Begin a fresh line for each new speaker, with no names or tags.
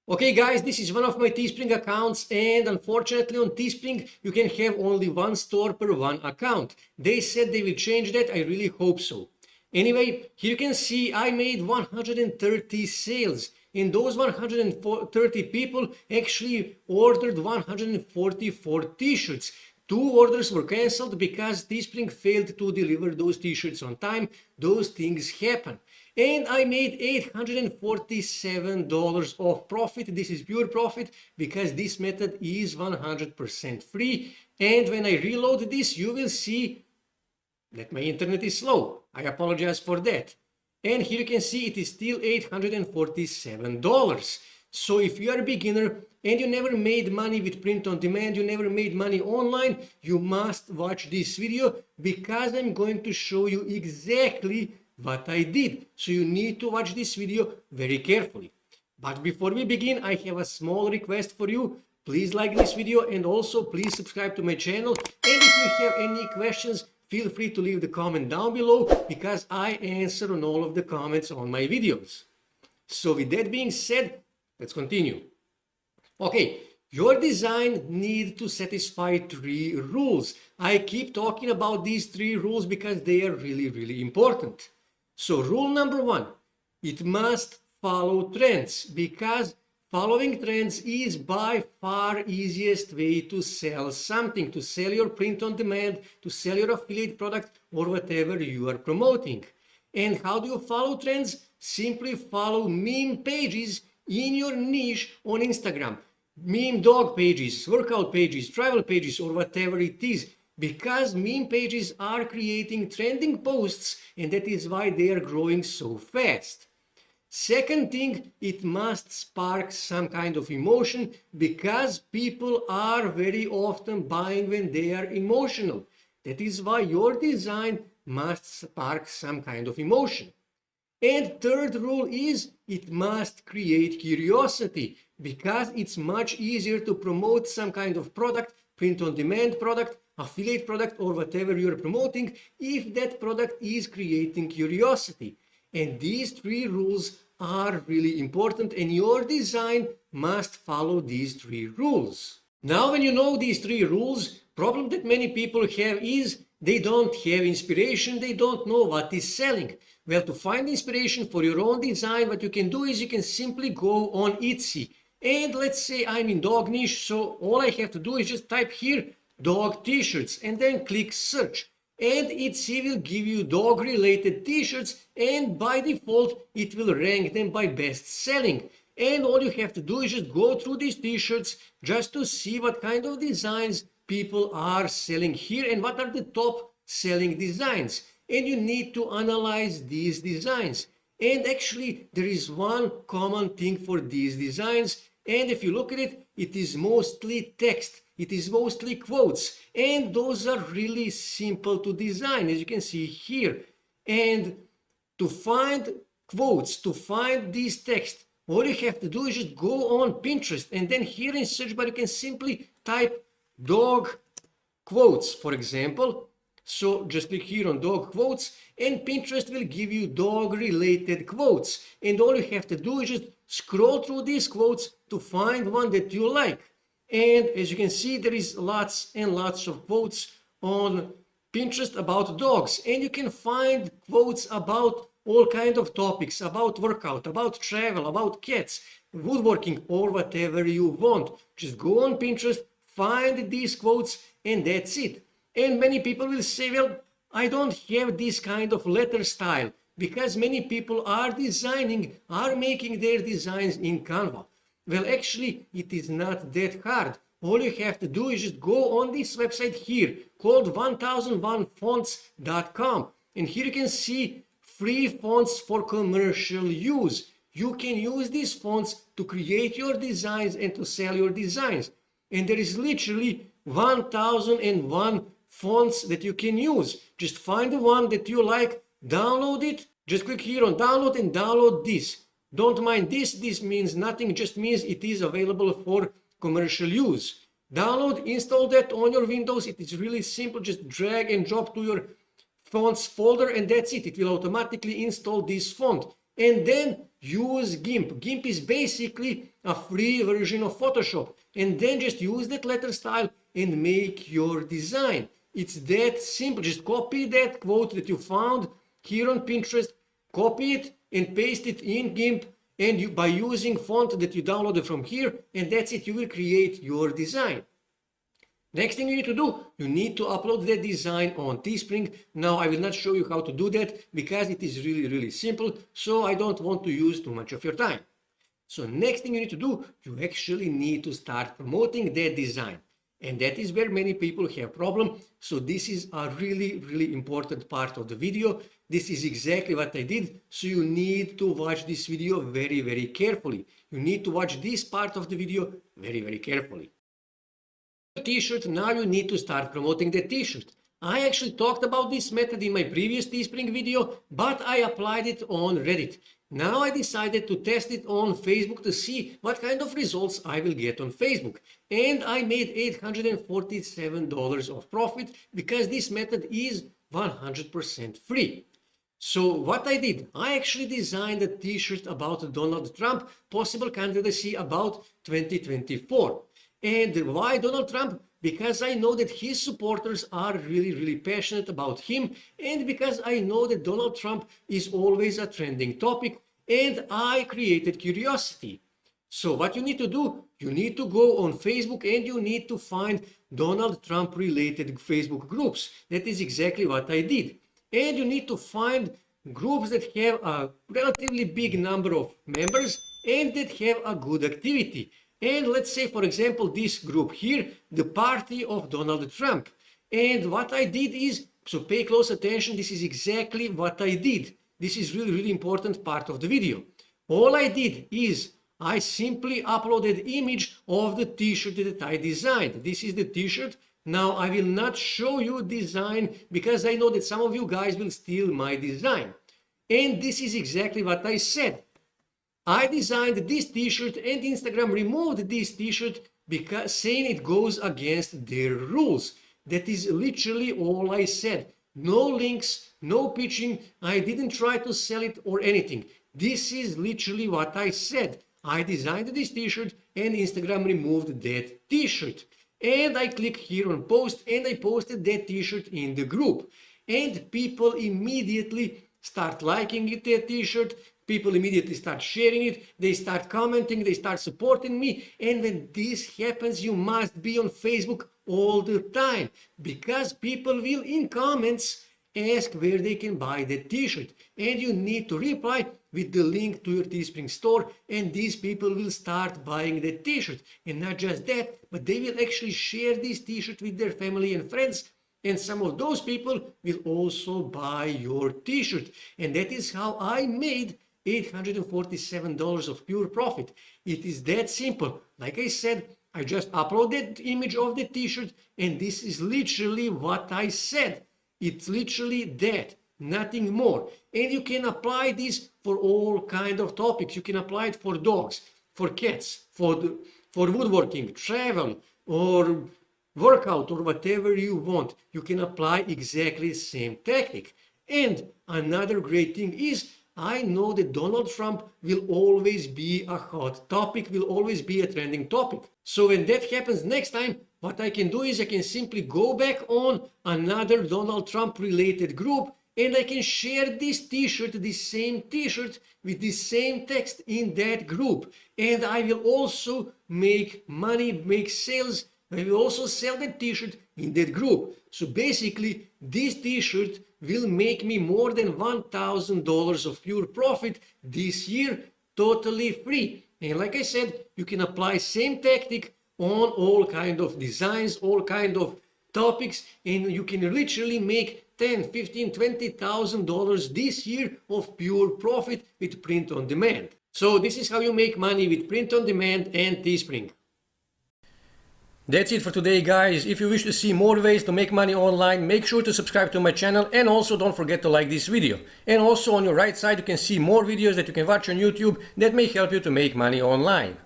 Okay guys, this is one of my Teespring accounts, and unfortunately on Teespring you can have only one store per one account. They said they will change that. I really hope so. Anyway, here you can see I made 130 sales, and those 130 people actually ordered 144 t-shirts. Two orders were cancelled because Teespring failed to deliver those t-shirts on time. Those things happen. And I made $847 of profit. This is pure profit because this method is 100% free. And when I reload this, you will see that my internet is slow. I apologize for that. And here you can see it is still $847. So if you are a beginner and you never made money with print on demand, you never made money online, you must watch this video because I'm going to show you exactly what I did. So you need to watch this video very carefully. But before we begin, I have a small request for you. Please like this video and also please subscribe to my channel. And if you have any questions, feel free to leave the comment down below because I answer on all of the comments on my videos. So with that being said, let's continue. Okay, your design needs to satisfy three rules. I keep talking about these three rules because they are really important. So rule number one, it must follow trends because following trends is by far easiest way to sell something, to sell your print on demand, to sell your affiliate product or whatever you are promoting. And how do you follow trends? Simply follow meme pages in your niche on Instagram. Meme dog pages, workout pages, travel pages, or whatever it is. Because meme pages are creating trending posts, and that is why they are growing so fast. Second thing, it must spark some kind of emotion because people are very often buying when they are emotional. That is why your design must spark some kind of emotion. And third rule is it must create curiosity because it's much easier to promote some kind of product, print on demand product, affiliate product, or whatever you're promoting if that product is creating curiosity. And these three rules are really important and your design must follow these three rules. Now when you know these three rules, problem that many people have is they don't have inspiration, they don't know what is selling. Well, to find inspiration for your own design, what you can do is you can simply go on Etsy. And let's say I'm in dog niche, so all I have to do is just type here dog t-shirts and then click search. And Etsy will give you dog related t-shirts and by default it will rank them by best selling. And all you have to do is just go through these t-shirts just to see what kind of designs people are selling here and what are the top selling designs. And you need to analyze these designs. And actually there is one common thing for these designs. And if you look at it, it is mostly text. It is mostly quotes. And those are really simple to design, as you can see here. And to find quotes, to find these text, all you have to do is just go on Pinterest. And then here in search bar, you can simply type dog quotes, for example. So just click here on dog quotes and Pinterest will give you dog related quotes. And all you have to do is just scroll through these quotes to find one that you like. And as you can see, there is lots and lots of quotes on Pinterest about dogs. And you can find quotes about all kinds of topics, about workout, about travel, about cats, woodworking, or whatever you want. Just go on Pinterest, find these quotes, and that's it. And many people will say, well, I don't have this kind of letter style because many people are making their designs in Canva. Well, actually, it is not that hard. All you have to do is just go on this website here called 1001fonts.com. And here you can see free fonts for commercial use. You can use these fonts to create your designs and to sell your designs. And there is literally 1001 fonts that you can use. Just find the one that you like, download it, just click here on download and download this. Don't mind this, this means nothing, just means it is available for commercial use. Download, install that on your Windows, it is really simple, just drag and drop to your fonts folder and that's it. It will automatically install this font. And then use GIMP. GIMP is basically a free version of Photoshop. And then just use that letter style and make your design. It's that simple. Just copy that quote that you found here on Pinterest, copy it and paste it in GIMP, and by using font that you downloaded from here, and that's it, you will create your design. Next thing you need to do, you need to upload that design on Teespring. Now I will not show you how to do that because it is really simple, so I don't want to use too much of your time. So next thing you need to do, you actually need to start promoting that design. And that is where many people have problem. So this is a really important part of the video. This is exactly what I did. So you need to watch this video very carefully. You need to watch this part of the video very carefully. T-shirt, now you need to start promoting the t-shirt. I actually talked about this method in my previous Teespring video, but I applied it on Reddit. Now I decided to test it on Facebook to see what kind of results I will get on Facebook. And I made $847 of profit because this method is 100% free. So what I did, I actually designed a t-shirt about Donald Trump, possible candidacy about 2024. And why Donald Trump? Because I know that his supporters are really passionate about him, and because I know that Donald Trump is always a trending topic, and I created curiosity. So what you need to do, you need to go on Facebook and you need to find Donald Trump related Facebook groups. That is exactly what I did. And you need to find groups that have a relatively big number of members and that have a good activity. And let's say, for example, this group here, the party of Donald Trump. And what I did is, so pay close attention, this is exactly what I did. This is really important part of the video. All I did is, I simply uploaded image of the t-shirt that I designed. This is the t-shirt. Now I will not show you design because I know that some of you guys will steal my design. And this is exactly what I said. I designed this t-shirt and Instagram removed this t-shirt because saying it goes against their rules. That is literally all I said. No links, no pitching. I didn't try to sell it or anything. This is literally what I said. I designed this t-shirt and Instagram removed that t-shirt. And I click here on post and I posted that t-shirt in the group. And people immediately start liking it, that t-shirt. People immediately start sharing it, they start commenting, they start supporting me. And when this happens, you must be on Facebook all the time because people will in comments ask where they can buy that t-shirt. And you need to reply with the link to your Teespring store and these people will start buying that t-shirt. And not just that, but they will actually share this t-shirt with their family and friends. And some of those people will also buy your t-shirt. And that is how I made $847 of pure profit. It is that simple. Like I said, I just uploaded the image of the t-shirt and this is literally what I said. It's literally that, nothing more. And you can apply this for all kind of topics. You can apply it for dogs, for cats, for woodworking, travel, or workout, or whatever you want. You can apply exactly the same technique. And another great thing is I know that Donald Trump will always be a hot topic, will always be a trending topic. So when that happens next time, what I can do is I can simply go back on another Donald Trump related group and I can share this t-shirt, this same t-shirt with the same text in that group. And I will also make money, make sales. I will also sell that t-shirt in that group. So basically, this t-shirt will make me more than $1,000 of pure profit this year, totally free. And like I said, you can apply same tactic on all kind of designs, all kind of topics, and you can literally make $10,000, $15,000, $20,000 this year of pure profit with print on demand. So this is how you make money with print on demand and Teespring. That's it for today, guys. If you wish to see more ways to make money online, make sure to subscribe to my channel and also don't forget to like this video. And also on your right side you can see more videos that you can watch on YouTube that may help you to make money online.